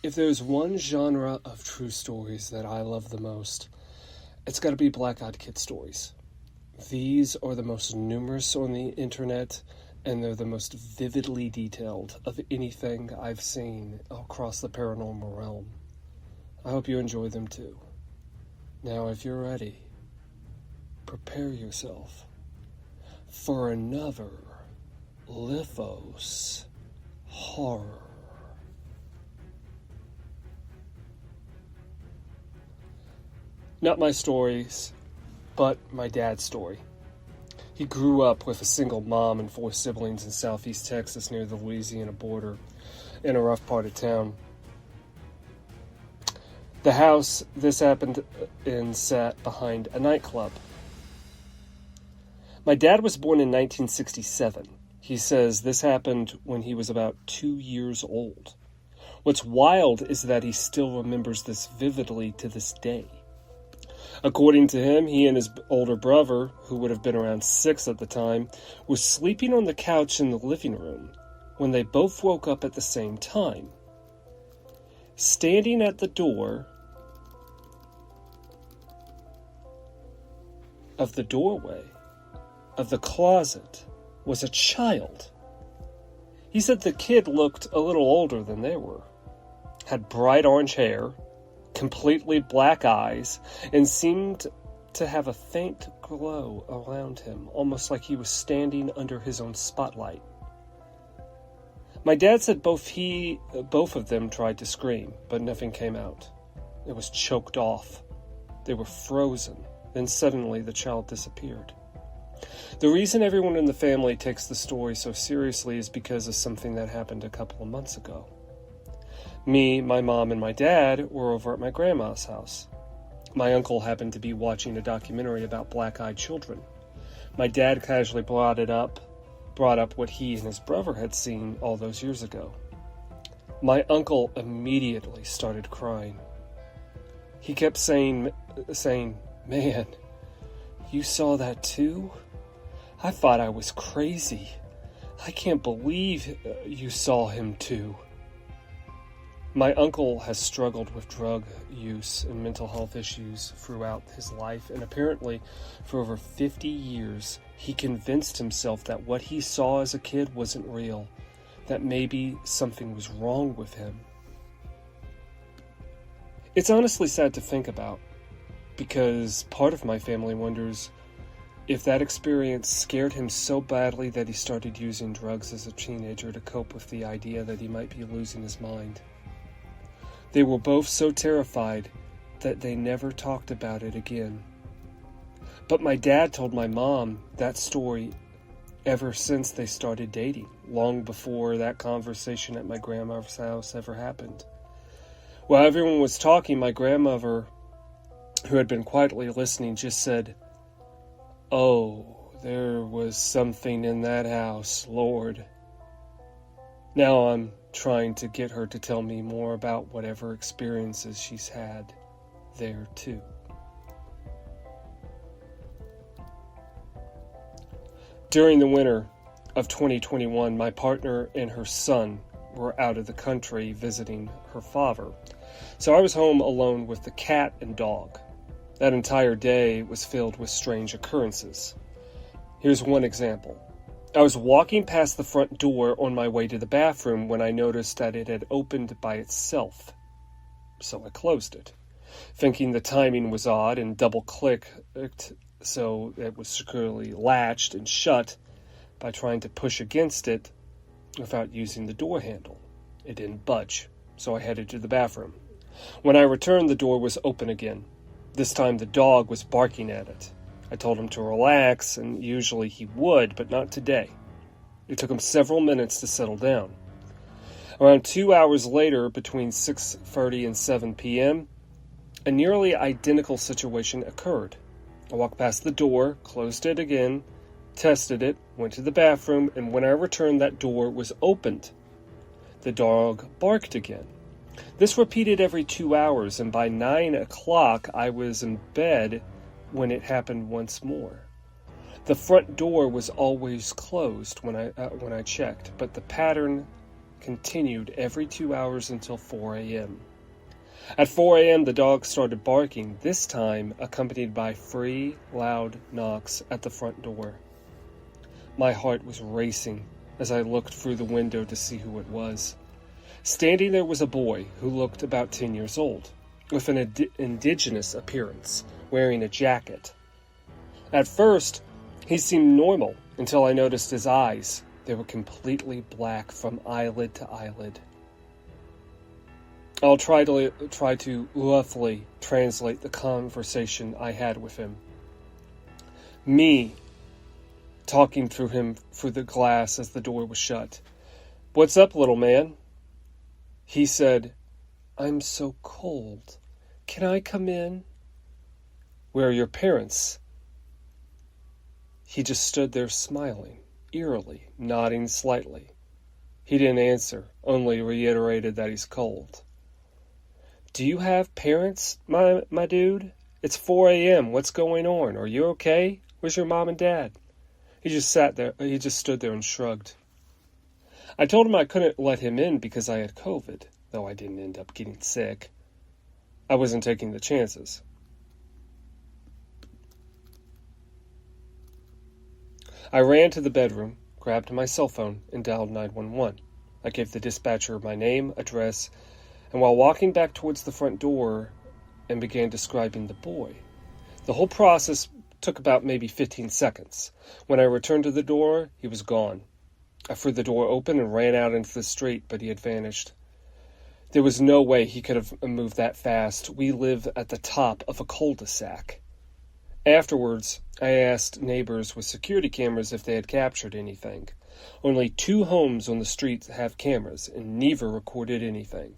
If there's one genre of true stories that I love the most, it's got to be Black Eyed Kid stories. These are the most numerous on the internet, and they're the most vividly detailed of anything I've seen across the paranormal realm. I hope you enjoy them too. Now, if you're ready, prepare yourself for another Lithos horror. Not my stories, but my dad's story. He grew up with a single mom and 4 siblings in southeast Texas near the Louisiana border in a rough part of town. The house this happened in sat behind a nightclub. My dad was born in 1967. He says this happened when he was about 2 years old. What's wild is that he still remembers this vividly to this day. According to him, he and his older brother, who would have been around 6 at the time, were sleeping on the couch in the living room when they both woke up at the same time. Standing at the door of the doorway of the closet was a child. He said the kid looked a little older than they were, had bright orange hair, completely black eyes, and seemed to have a faint glow around him, almost like he was standing under his own spotlight. My dad said both of them tried to scream, but nothing came out. It was choked off. They were frozen. Then suddenly the child disappeared. The reason everyone in the family takes the story so seriously is because of something that happened a couple of months ago. Me, my mom, and my dad were over at my grandma's house. My uncle happened to be watching a documentary about black-eyed children. My dad casually brought up what he and his brother had seen all those years ago. My uncle immediately started crying. He kept saying, "Man, you saw that too? I thought I was crazy. I can't believe you saw him too." My uncle has struggled with drug use and mental health issues throughout his life, and apparently for over 50 years he convinced himself that what he saw as a kid wasn't real, that maybe something was wrong with him. It's honestly sad to think about, because part of my family wonders if that experience scared him so badly that he started using drugs as a teenager to cope with the idea that he might be losing his mind. They were both so terrified that they never talked about it again. But my dad told my mom that story ever since they started dating, long before that conversation at my grandmother's house ever happened. While everyone was talking, my grandmother, who had been quietly listening, just said, "Oh, there was something in that house, Lord." Now I'm trying to get her to tell me more about whatever experiences she's had there too. During the winter of 2021, my partner and her son were out of the country visiting her father, so I was home alone with the cat and dog. That entire day was filled with strange occurrences. Here's one example. I was walking past the front door on my way to the bathroom when I noticed that it had opened by itself. So I closed it, thinking the timing was odd, and double-clicked so it was securely latched and shut by trying to push against it without using the door handle. It didn't budge, so I headed to the bathroom. When I returned, the door was open again. This time the dog was barking at it. I told him to relax, and usually he would, but not today. It took him several minutes to settle down. Around 2 hours later, between 6:30 and 7 p.m., a nearly identical situation occurred. I walked past the door, closed it again, tested it, went to the bathroom, and when I returned, that door was opened. The dog barked again. This repeated every 2 hours, and by 9 o'clock, I was in bed when it happened once more. The front door was always closed when I checked, but the pattern continued every 2 hours until 4 a.m. At 4 a.m., the dog started barking, this time accompanied by 3 loud knocks at the front door. My heart was racing as I looked through the window to see who it was. Standing there was a boy who looked about 10 years old, with an indigenous appearance, wearing a jacket. At first, he seemed normal until I noticed his eyes. They were completely black from eyelid to eyelid. I'll try to roughly translate the conversation I had with him. Me, talking through him through the glass as the door was shut. "What's up, little man?" He said, "I'm so cold. Can I come in?" "Where are your parents?" He just stood there smiling, eerily, nodding slightly. He didn't answer, only reiterated that he's cold. "Do you have parents, my dude? It's 4 a.m. What's going on? Are you okay? Where's your mom and dad?" He just stood there and shrugged. I told him I couldn't let him in because I had COVID, though I didn't end up getting sick. I wasn't taking the chances. I ran to the bedroom, grabbed my cell phone, and dialed 911. I gave the dispatcher my name, address, and while walking back towards the front door and began describing the boy. The whole process took about maybe 15 seconds. When I returned to the door, he was gone. I threw the door open and ran out into the street, but he had vanished. There was no way he could have moved that fast. We live at the top of a cul-de-sac. Afterwards, I asked neighbors with security cameras if they had captured anything. Only 2 homes on the street have cameras, and neither recorded anything.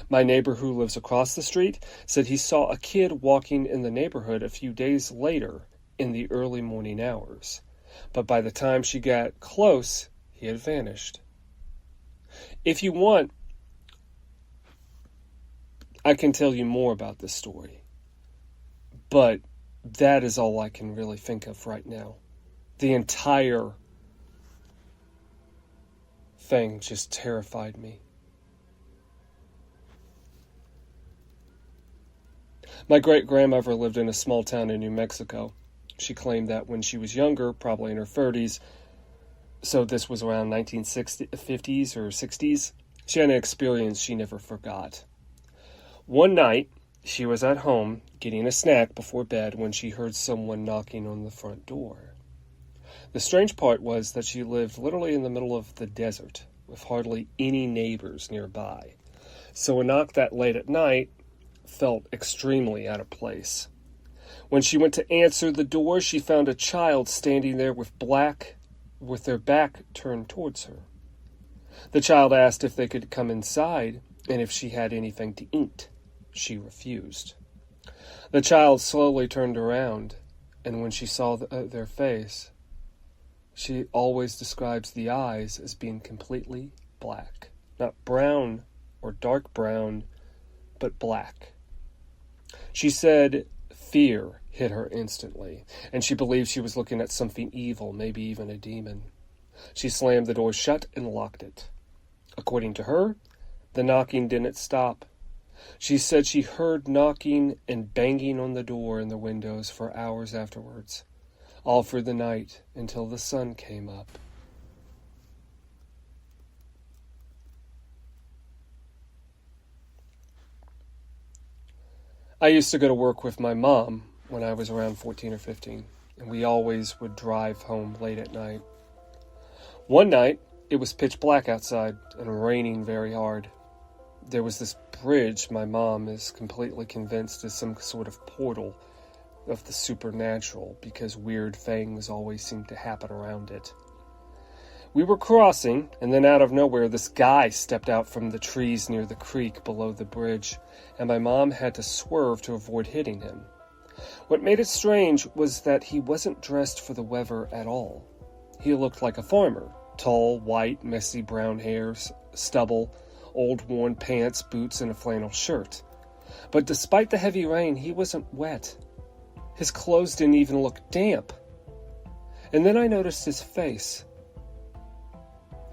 My neighbor who lives across the street said he saw a kid walking in the neighborhood a few days later in the early morning hours. But by the time she got close, he had vanished. If you want, I can tell you more about this story. But that is all I can really think of right now. The entire thing just terrified me. My great-grandmother lived in a small town in New Mexico. She claimed that when she was younger, probably in her 30s, so this was around 1950s or 60s, she had an experience she never forgot. One night, she was at home getting a snack before bed when she heard someone knocking on the front door. The strange part was that she lived literally in the middle of the desert, with hardly any neighbors nearby. So a knock that late at night felt extremely out of place. When she went to answer the door, she found a child standing there with their back turned towards her. The child asked if they could come inside and if she had anything to eat. She refused. The child slowly turned around, and when she saw their face, she always describes the eyes as being completely black. Not brown or dark brown, but black. She said fear hit her instantly, and she believed she was looking at something evil, maybe even a demon. She slammed the door shut and locked it. According to her, the knocking didn't stop. She said she heard knocking and banging on the door and the windows for hours afterwards, all through the night until the sun came up. I used to go to work with my mom when I was around 14 or 15, and we always would drive home late at night. One night, it was pitch black outside and raining very hard. There was this bridge my mom is completely convinced is some sort of portal of the supernatural because weird things always seem to happen around it. We were crossing, and then out of nowhere, this guy stepped out from the trees near the creek below the bridge, and my mom had to swerve to avoid hitting him. What made it strange was that he wasn't dressed for the weather at all. He looked like a farmer, tall, white, messy brown hair, stubble, old worn pants, boots, and a flannel shirt. But despite the heavy rain, he wasn't wet. His clothes didn't even look damp. And then I noticed his face.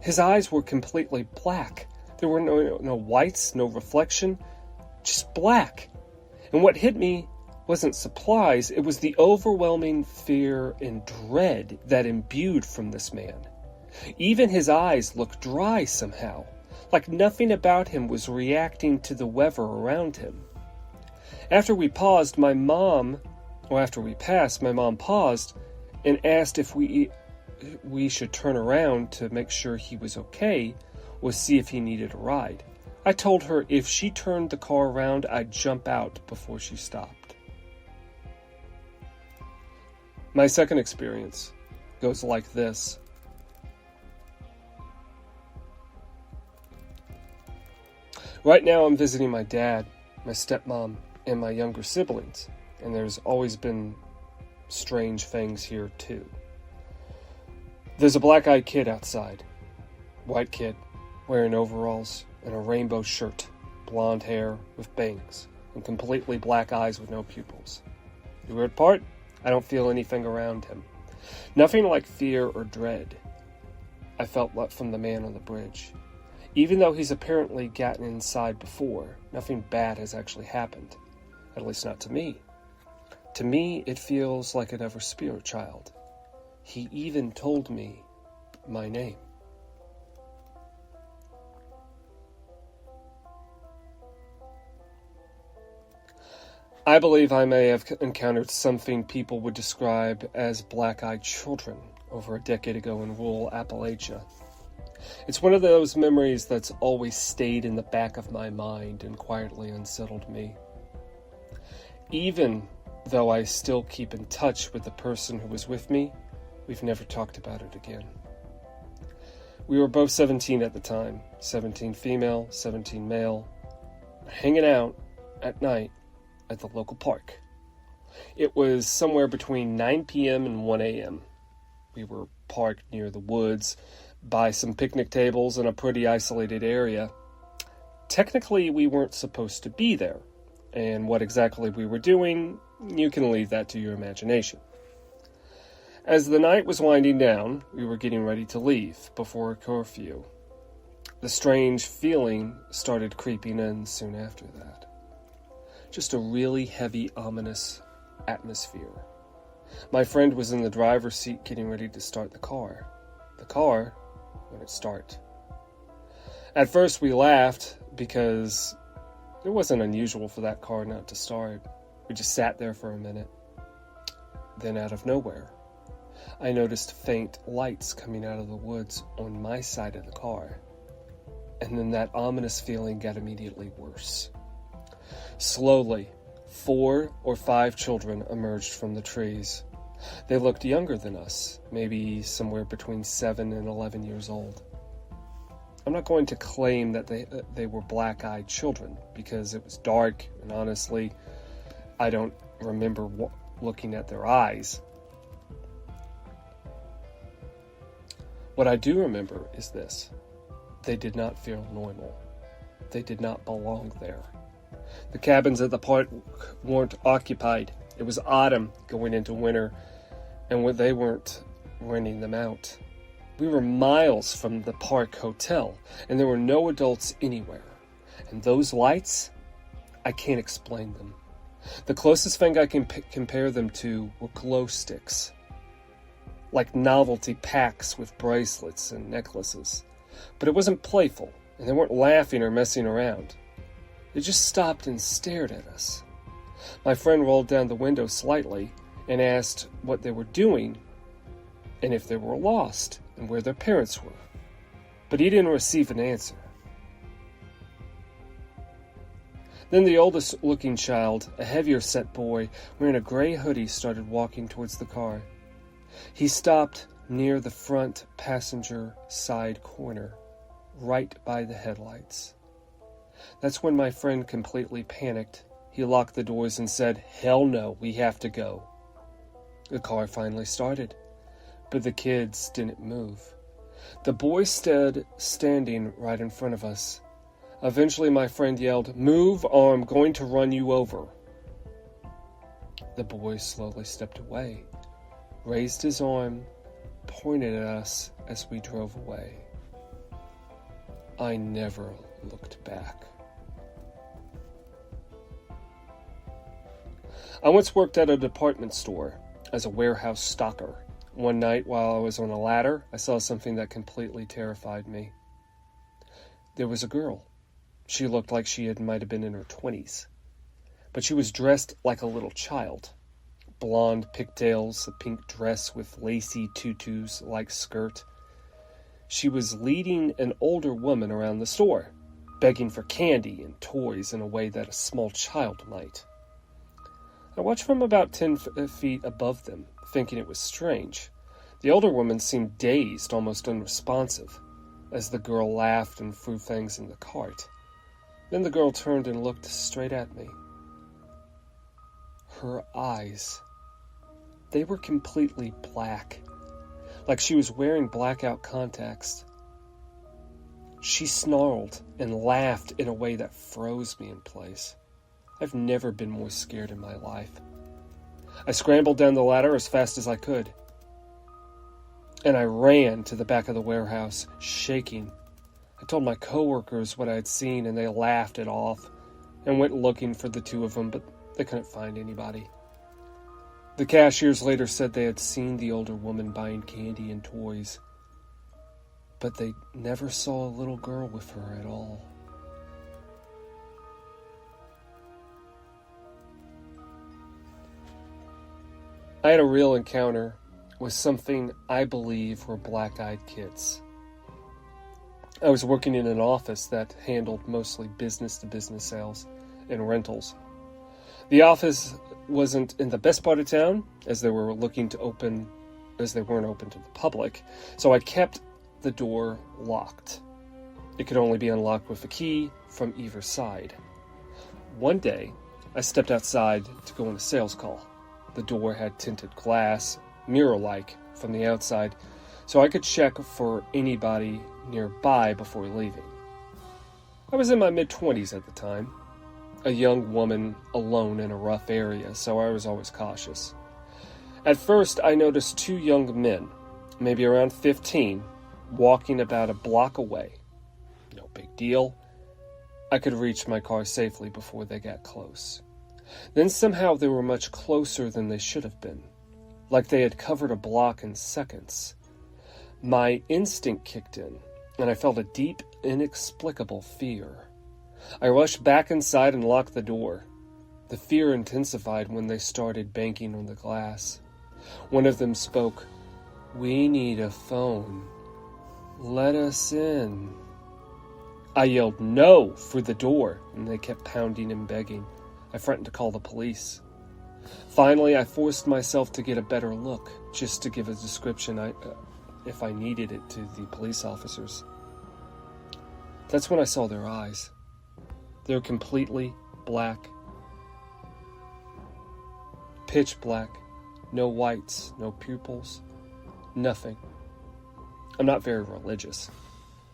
His eyes were completely black. There were no whites, no reflection, just black. And what hit me wasn't surprise, it was the overwhelming fear and dread that imbued from this man. Even his eyes looked dry somehow, like nothing about him was reacting to the weather around him. After we passed, my mom paused and asked if we should turn around to make sure he was okay or see if he needed a ride. I told her if she turned the car around, I'd jump out before she stopped. My second experience goes like this. Right now I'm visiting my dad, my stepmom, and my younger siblings, and there's always been strange things here too. There's a black-eyed kid outside. White kid, wearing overalls and a rainbow shirt, blonde hair with bangs, and completely black eyes with no pupils. The weird part? I don't feel anything around him. Nothing like fear or dread I felt from the man on the bridge. Even though he's apparently gotten inside before, nothing bad has actually happened. At least not to me. To me, it feels like another spirit child. He even told me my name. I believe I may have encountered something people would describe as black-eyed children over a decade ago in rural Appalachia. It's one of those memories that's always stayed in the back of my mind and quietly unsettled me. Even though I still keep in touch with the person who was with me, we've never talked about it again. We were both 17 at the time, 17 female, 17 male, hanging out at night at the local park. It was somewhere between 9 p.m. and 1 a.m. We were parked near the woods, by some picnic tables in a pretty isolated area. Technically, we weren't supposed to be there, and what exactly we were doing, you can leave that to your imagination. As the night was winding down, we were getting ready to leave before a curfew. The strange feeling started creeping in soon after that. Just a really heavy, ominous atmosphere. My friend was in the driver's seat getting ready to start the car. The car wouldn't start. At first we laughed because it wasn't unusual for that car not to start. We just sat there for a minute. Then out of nowhere, I noticed faint lights coming out of the woods on my side of the car. And then that ominous feeling got immediately worse. Slowly, 4 or 5 children emerged from the trees. They looked younger than us, maybe somewhere between 7 and 11 years old. I'm not going to claim that they were black-eyed children, because it was dark, and honestly, I don't remember looking at their eyes. What I do remember is this. They did not feel normal. They did not belong there. The cabins at the park weren't occupied. It was autumn going into winter, and they weren't renting them out. We were miles from the park hotel, and there were no adults anywhere. And those lights, I can't explain them. The closest thing I can compare them to were glow sticks, like novelty packs with bracelets and necklaces. But it wasn't playful, and they weren't laughing or messing around. They just stopped and stared at us. My friend rolled down the window slightly and asked what they were doing and if they were lost and where their parents were. But he didn't receive an answer. Then the oldest looking child, a heavier set boy wearing a gray hoodie, started walking towards the car. He stopped near the front passenger side corner, right by the headlights. That's when my friend completely panicked. He locked the doors and said, "Hell no, we have to go." The car finally started, but the kids didn't move. The boy stood standing right in front of us. Eventually my friend yelled, "Move or I'm going to run you over." The boy slowly stepped away, raised his arm, pointed at us as we drove away. I never looked back. I once worked at a department store as a warehouse stocker. One night while I was on a ladder, I saw something that completely terrified me. There was a girl. She looked like she might have been in her 20s, but she was dressed like a little child. Blonde pigtails, a pink dress with lacy tutus-like skirt. She was leading an older woman around the store, begging for candy and toys in a way that a small child might. I watched from about 10 feet above them, thinking it was strange. The older woman seemed dazed, almost unresponsive, as the girl laughed and threw things in the cart. Then the girl turned and looked straight at me. Her eyes, they were completely black, like she was wearing blackout contacts. She snarled and laughed in a way that froze me in place. I've never been more scared in my life. I scrambled down the ladder as fast as I could, and I ran to the back of the warehouse, shaking. I told my coworkers what I had seen, and they laughed it off and went looking for the two of them, but they couldn't find anybody. The cashiers later said they had seen the older woman buying candy and toys, but they never saw a little girl with her at all. I had a real encounter with something I believe were black-eyed kids. I was working in an office that handled mostly business-to-business sales and rentals. The office wasn't in the best part of town, as they weren't open to the public, so I kept the door locked. It could only be unlocked with a key from either side. One day, I stepped outside to go on a sales call. The door had tinted glass, mirror-like, from the outside, so I could check for anybody nearby before leaving. I was in my mid-20s at the time, a young woman alone in a rough area, so I was always cautious. At first, I noticed two young men, maybe around 15, walking about a block away. No big deal. I could reach my car safely before they got close. Then somehow they were much closer than they should have been, like they had covered a block in seconds. My instinct kicked in, and I felt a deep, inexplicable fear. I rushed back inside and locked the door. The fear intensified when they started banging on the glass. One of them spoke, "We need a phone. Let us in." I yelled no through the door, and they kept pounding and begging. I threatened to call the police. Finally, I forced myself to get a better look, just to give a description if I needed it to the police officers. That's when I saw their eyes. They were completely black. Pitch black. No whites, no pupils, nothing. I'm not very religious,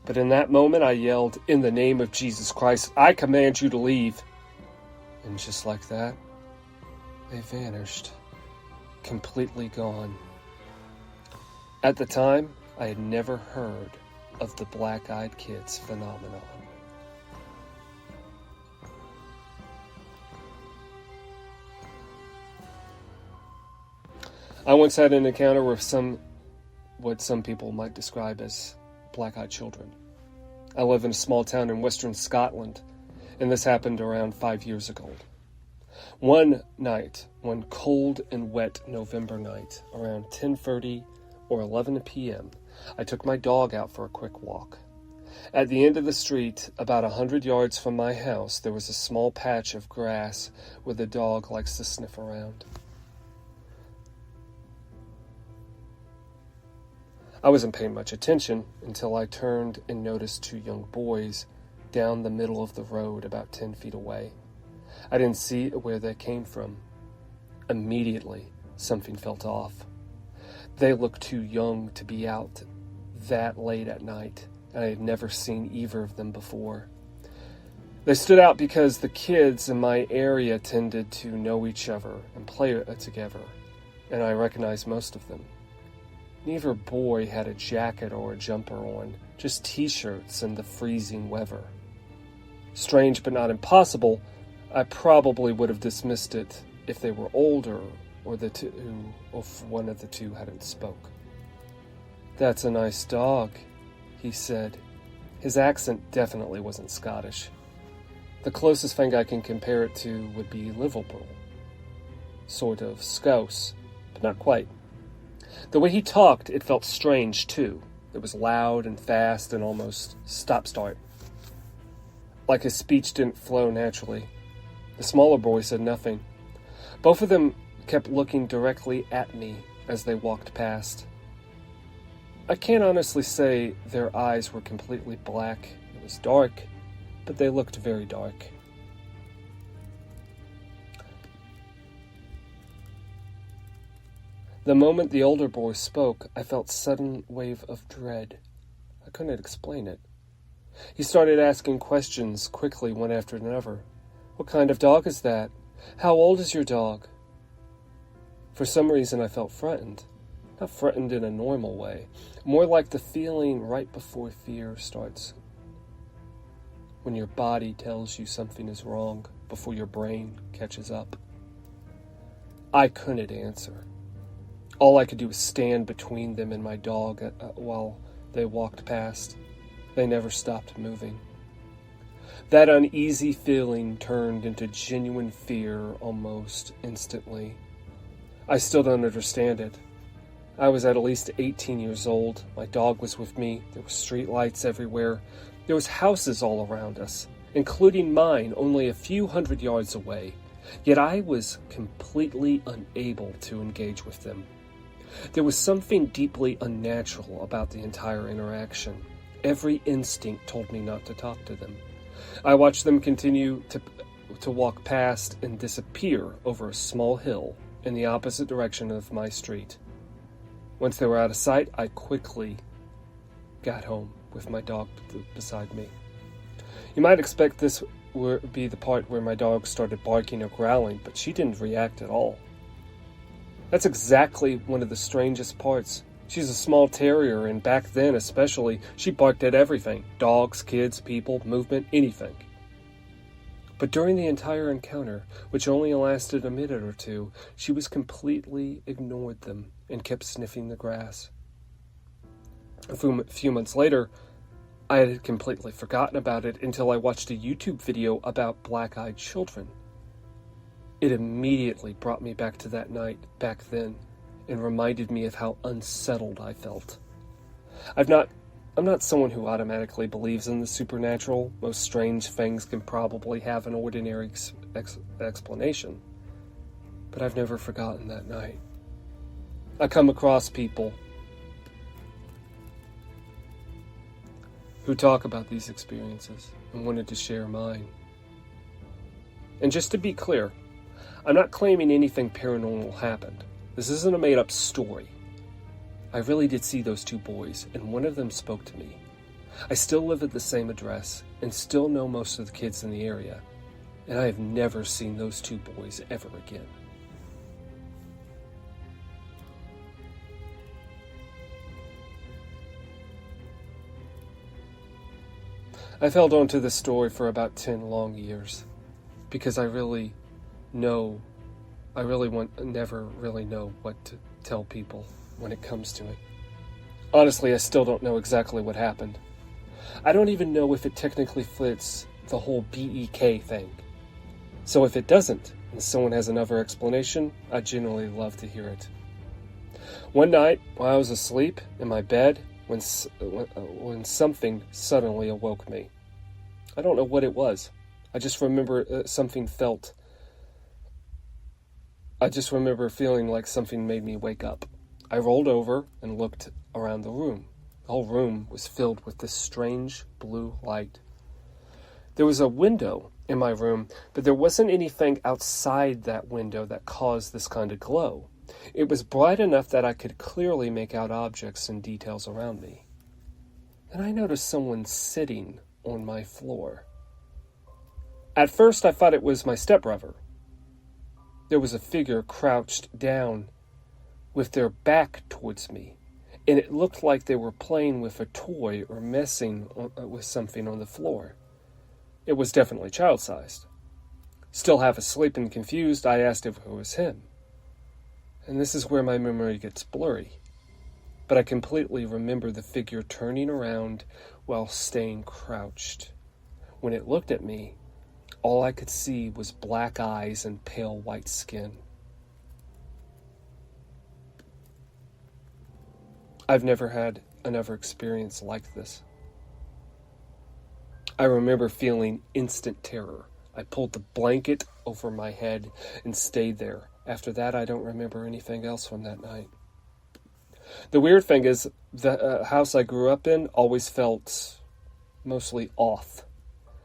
but in that moment I yelled, "In the name of Jesus Christ, I command you to leave." And just like that, they vanished, completely gone. At the time, I had never heard of the black-eyed kids phenomenon. I once had an encounter with what some people might describe as black-eyed children. I live in a small town in western Scotland, and this happened around 5 years ago. One night, one cold and wet November night, around 10:30 or 11 p.m., I took my dog out for a quick walk. At the end of the street, about 100 yards from my house, there was a small patch of grass where the dog likes to sniff around. I wasn't paying much attention until I turned and noticed two young boys down the middle of the road about 10 feet away. I didn't see where they came from. Immediately, something felt off. They looked too young to be out that late at night, and I had never seen either of them before. They stood out because the kids in my area tended to know each other and play together, and I recognized most of them. Neither boy had a jacket or a jumper on, just t-shirts and the freezing weather. Strange but not impossible, I probably would have dismissed it if they were older or if one of the two hadn't spoke. "That's a nice dog," he said. His accent definitely wasn't Scottish. The closest thing I can compare it to would be Liverpool. Sort of Scouse, but not quite. The way he talked, it felt strange too. It was loud and fast and almost stop-start. Like his speech didn't flow naturally. The smaller boy said nothing. Both of them kept looking directly at me as they walked past. I can't honestly say their eyes were completely black. It was dark, but they looked very dark. The moment the older boy spoke, I felt a sudden wave of dread. I couldn't explain it. He started asking questions quickly, one after another. "What kind of dog is that? How old is your dog?" For some reason, I felt threatened. Not threatened in a normal way. More like the feeling right before fear starts. When your body tells you something is wrong before your brain catches up. I couldn't answer. All I could do was stand between them and my dog while they walked past. They never stopped moving. That uneasy feeling turned into genuine fear almost instantly. I still don't understand it. I was at least 18 years old. My dog was with me. There were street lights everywhere. There was houses all around us, including mine only a few hundred yards away. Yet I was completely unable to engage with them. There was something deeply unnatural about the entire interaction. Every instinct told me not to talk to them. I watched them continue to walk past and disappear over a small hill in the opposite direction of my street. Once they were out of sight, I quickly got home with my dog beside me. You might expect this would be the part where my dog started barking or growling, but she didn't react at all. That's exactly one of the strangest parts. She's a small terrier, and back then especially, she barked at everything. Dogs, kids, people, movement, anything. But during the entire encounter, which only lasted a minute or two, she was completely ignored them and kept sniffing the grass. A few months later, I had completely forgotten about it until I watched a YouTube video about black-eyed children. It immediately brought me back to that night back then and reminded me of how unsettled I felt. I'm not someone who automatically believes in the supernatural. Most strange things can probably have an ordinary explanation. But I've never forgotten that night. I come across people who talk about these experiences and wanted to share mine. And just to be clear, I'm not claiming anything paranormal happened. This isn't a made-up story. I really did see those two boys, and one of them spoke to me. I still live at the same address, and still know most of the kids in the area, and I have never seen those two boys ever again. I've held on to this story for about 10 long years, because I really never really know what to tell people when it comes to it. Honestly, I still don't know exactly what happened. I don't even know if it technically fits the whole BEK thing. So if it doesn't, and someone has another explanation, I'd generally love to hear it. One night, while I was asleep in my bed, when something suddenly awoke me. I don't know what it was. I just remember I just remember feeling like something made me wake up. I rolled over and looked around the room. The whole room was filled with this strange blue light. There was a window in my room, but there wasn't anything outside that window that caused this kind of glow. It was bright enough that I could clearly make out objects and details around me. Then I noticed someone sitting on my floor. At first, I thought it was my stepbrother. There was a figure crouched down with their back towards me, and it looked like they were playing with a toy or messing with something on the floor. It was definitely child-sized. Still half asleep and confused, I asked if it was him. And this is where my memory gets blurry. But I completely remember the figure turning around while staying crouched. When it looked at me, all I could see was black eyes and pale white skin. I've never had another experience like this. I remember feeling instant terror. I pulled the blanket over my head and stayed there. After that, I don't remember anything else from that night. The weird thing is, the house I grew up in always felt mostly off.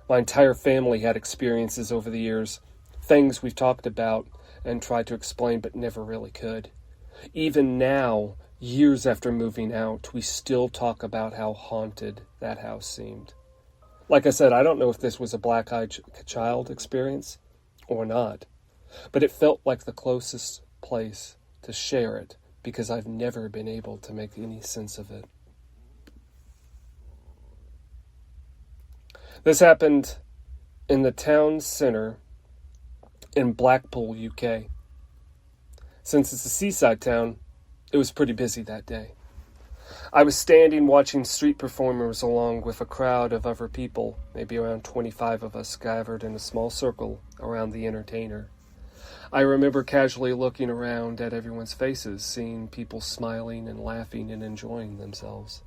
My entire family had experiences over the years, things we've talked about and tried to explain but never really could. Even now, years after moving out, we still talk about how haunted that house seemed. Like I said, I don't know if this was a black-eyed child experience or not, but it felt like the closest place to share it because I've never been able to make any sense of it. This happened in the town centre in Blackpool, UK. Since it's a seaside town, it was pretty busy that day. I was standing watching street performers along with a crowd of other people, maybe around 25 of us gathered in a small circle around the entertainer. I remember casually looking around at everyone's faces, seeing people smiling and laughing and enjoying themselves.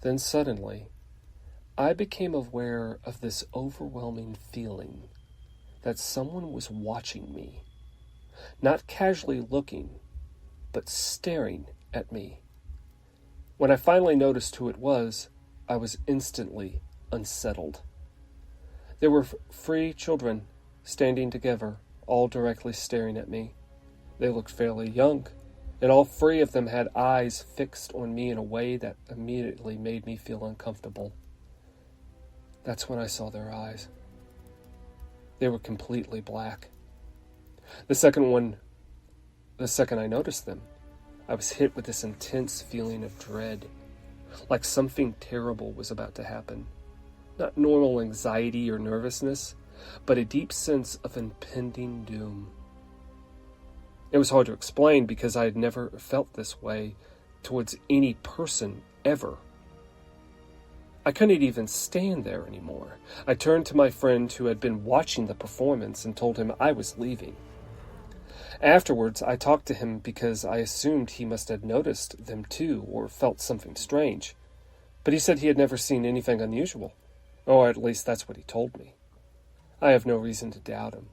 Then suddenly, I became aware of this overwhelming feeling that someone was watching me, not casually looking, but staring at me. When I finally noticed who it was, I was instantly unsettled. There were three children standing together, all directly staring at me. They looked fairly young, and all three of them had eyes fixed on me in a way that immediately made me feel uncomfortable. That's when I saw their eyes. They were completely black. The second I noticed them, I was hit with this intense feeling of dread, like something terrible was about to happen. Not normal anxiety or nervousness, but a deep sense of impending doom. It was hard to explain because I had never felt this way towards any person ever. I couldn't even stand there anymore. I turned to my friend who had been watching the performance and told him I was leaving. Afterwards, I talked to him because I assumed he must have noticed them too or felt something strange. But he said he had never seen anything unusual, or at least that's what he told me. I have no reason to doubt him.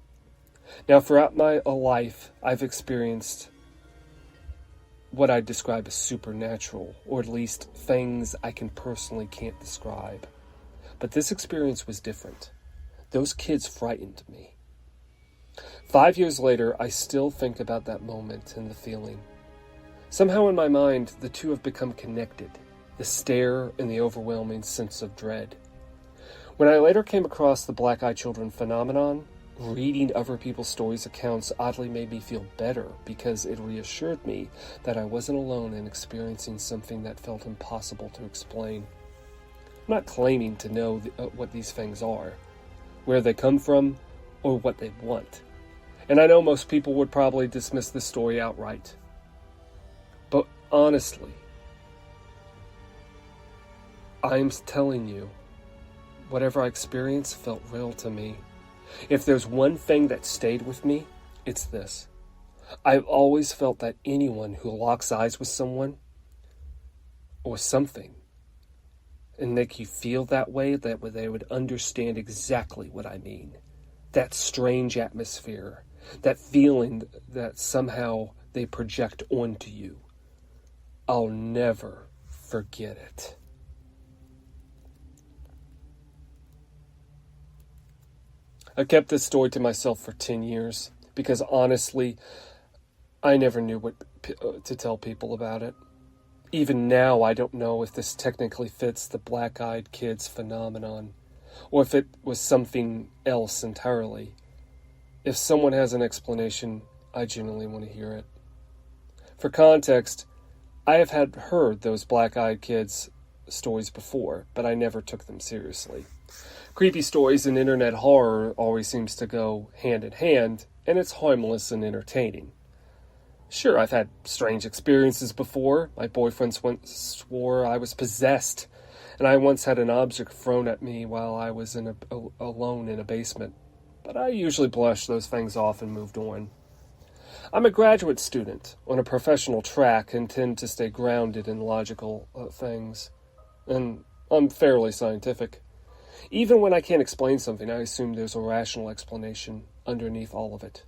Now, throughout my life, I've experienced what I'd describe as supernatural, or at least things I can't describe. But this experience was different. Those kids frightened me. 5 years later, I still think about that moment and the feeling. Somehow in my mind, the two have become connected, the stare and the overwhelming sense of dread. When I later came across the black-eyed children phenomenon, reading other people's stories accounts oddly made me feel better because it reassured me that I wasn't alone in experiencing something that felt impossible to explain. I'm not claiming to know what these things are, where they come from, or what they want. And I know most people would probably dismiss this story outright. But honestly, I'm telling you, whatever I experienced felt real to me. If there's one thing that stayed with me, it's this. I've always felt that anyone who locks eyes with someone or something and make you feel that way, that they would understand exactly what I mean. That strange atmosphere, that feeling that somehow they project onto you. I'll never forget it. I kept this story to myself for 10 years because honestly, I never knew what to tell people about it. Even now, I don't know if this technically fits the black-eyed kids phenomenon, or if it was something else entirely. If someone has an explanation, I genuinely want to hear it. For context, I have had heard those black-eyed kids' stories before, but I never took them seriously. Creepy stories and internet horror always seems to go hand in hand, and it's harmless and entertaining. Sure, I've had strange experiences before. My boyfriends once swore I was possessed, and I once had an object thrown at me while I was alone in a basement. But I usually brushed those things off and moved on. I'm a graduate student on a professional track and tend to stay grounded in logical things. And I'm fairly scientific. Even when I can't explain something, I assume there's a rational explanation underneath all of it.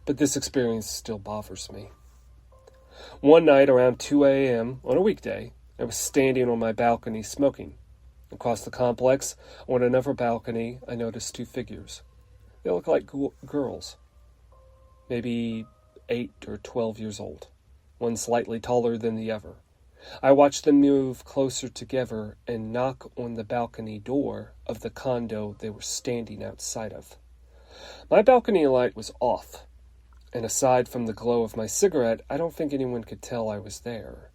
But this experience still bothers me. One night around 2 a.m. on a weekday, I was standing on my balcony smoking. Across the complex, on another balcony, I noticed two figures. They look like girls. Maybe 8 or 12 years old. One slightly taller than the other. I watched them move closer together and knock on the balcony door of the condo they were standing outside of. My balcony light was off, and aside from the glow of my cigarette, I don't think anyone could tell I was there.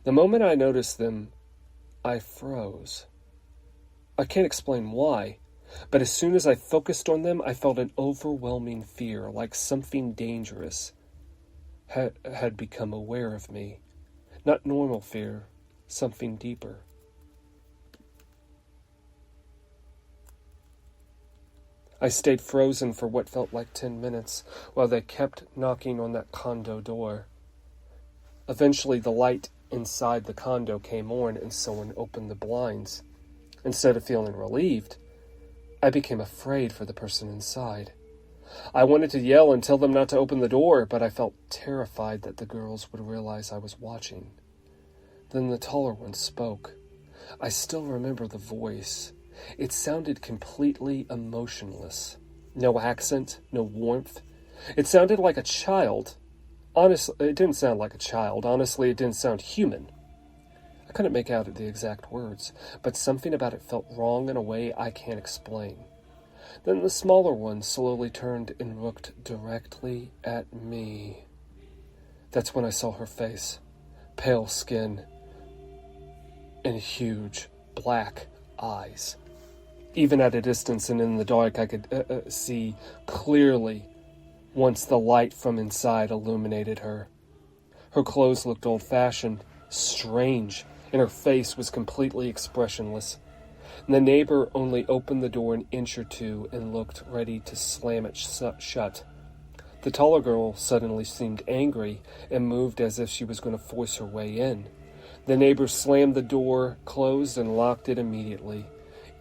The moment I noticed them, I froze. I can't explain why, but as soon as I focused on them, I felt an overwhelming fear, like something dangerous had become aware of me. Not normal fear, something deeper. I stayed frozen for what felt like 10 minutes while they kept knocking on that condo door. Eventually, the light inside the condo came on and someone opened the blinds. Instead of feeling relieved, I became afraid for the person inside. I wanted to yell and tell them not to open the door, but I felt terrified that the girls would realize I was watching. Then the taller one spoke. I still remember the voice. It sounded completely emotionless. No accent, no warmth. It sounded like a child. Honestly, it didn't sound like a child. Honestly, it didn't sound human. I couldn't make out the exact words, but something about it felt wrong in a way I can't explain. Then the smaller one slowly turned and looked directly at me. That's when I saw her face. Pale skin and huge black eyes. Even at a distance and in the dark, I could see clearly once the light from inside illuminated her. Her clothes looked old-fashioned, strange, and her face was completely expressionless. The neighbor only opened the door an inch or two and looked ready to slam it shut. The taller girl suddenly seemed angry and moved as if she was going to force her way in. The neighbor slammed the door closed and locked it immediately.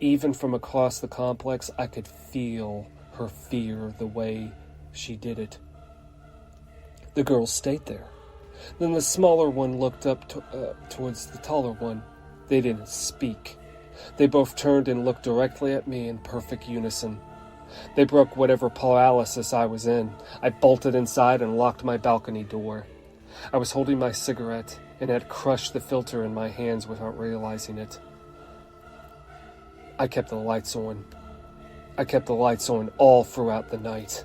Even from across the complex, I could feel her fear the way she did it. The girl stayed there. Then the smaller one looked up towards the taller one. They didn't speak. They both turned and looked directly at me in perfect unison. They broke whatever paralysis I was in. I bolted inside and locked my balcony door. I was holding my cigarette and had crushed the filter in my hands without realizing it. I kept the lights on. I kept the lights on all throughout the night.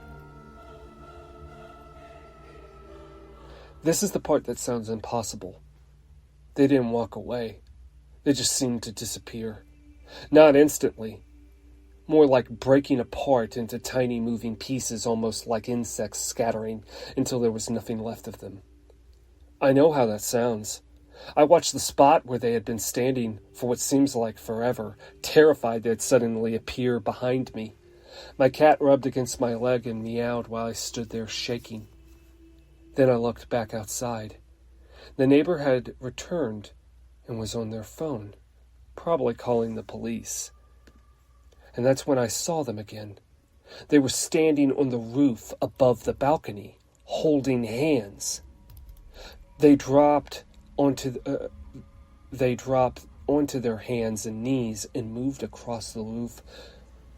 This is the part that sounds impossible. They didn't walk away. They just seemed to disappear. Not instantly. More like breaking apart into tiny moving pieces, almost like insects scattering until there was nothing left of them. I know how that sounds. I watched the spot where they had been standing for what seems like forever, terrified they'd suddenly appear behind me. My cat rubbed against my leg and meowed while I stood there shaking. Then I looked back outside. The neighbor had returned and was on their phone, probably calling the police. And that's when I saw them again. They were standing on the roof above the balcony, holding hands. They dropped onto their hands and knees and moved across the roof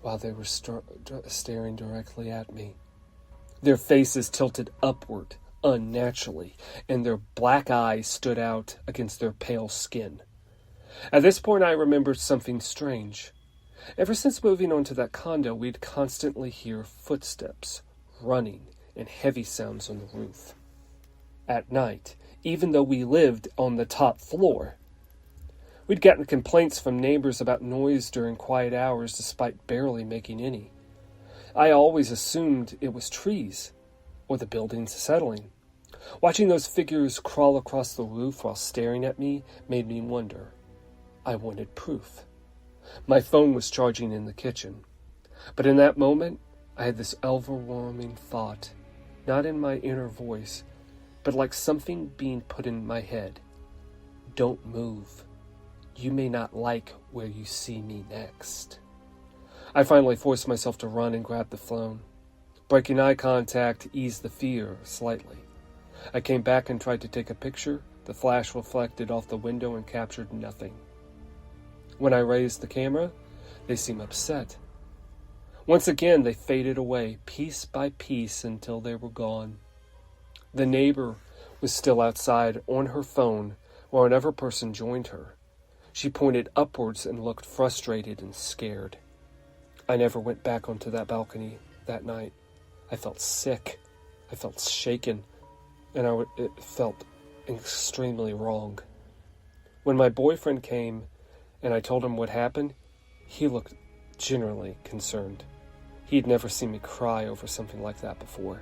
while they were staring directly at me. Their faces tilted upward unnaturally, and their black eyes stood out against their pale skin. At this point, I remembered something strange. Ever since moving onto that condo, we'd constantly hear footsteps, running, and heavy sounds on the roof. At night, even though we lived on the top floor. We'd gotten complaints from neighbors about noise during quiet hours despite barely making any. I always assumed it was trees or the buildings settling. Watching those figures crawl across the roof while staring at me made me wonder. I wanted proof. My phone was charging in the kitchen. But in that moment, I had this overwhelming thought, not in my inner voice, but like something being put in my head. Don't move. You may not like where you see me next. I finally forced myself to run and grab the phone. Breaking eye contact eased the fear slightly. I came back and tried to take a picture. The flash reflected off the window and captured nothing. When I raised the camera, they seemed upset. Once again, they faded away, piece by piece, until they were gone. The neighbor was still outside on her phone while another person joined her. She pointed upwards and looked frustrated and scared. I never went back onto that balcony that night. I felt sick. I felt shaken. And it felt extremely wrong. When my boyfriend came and I told him what happened, he looked genuinely concerned. He'd never seen me cry over something like that before.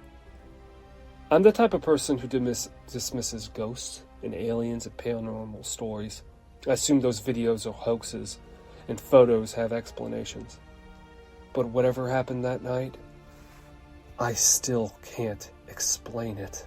I'm the type of person who dismisses ghosts and aliens and paranormal stories. I assume those videos are hoaxes and photos have explanations. But whatever happened that night, I still can't explain it.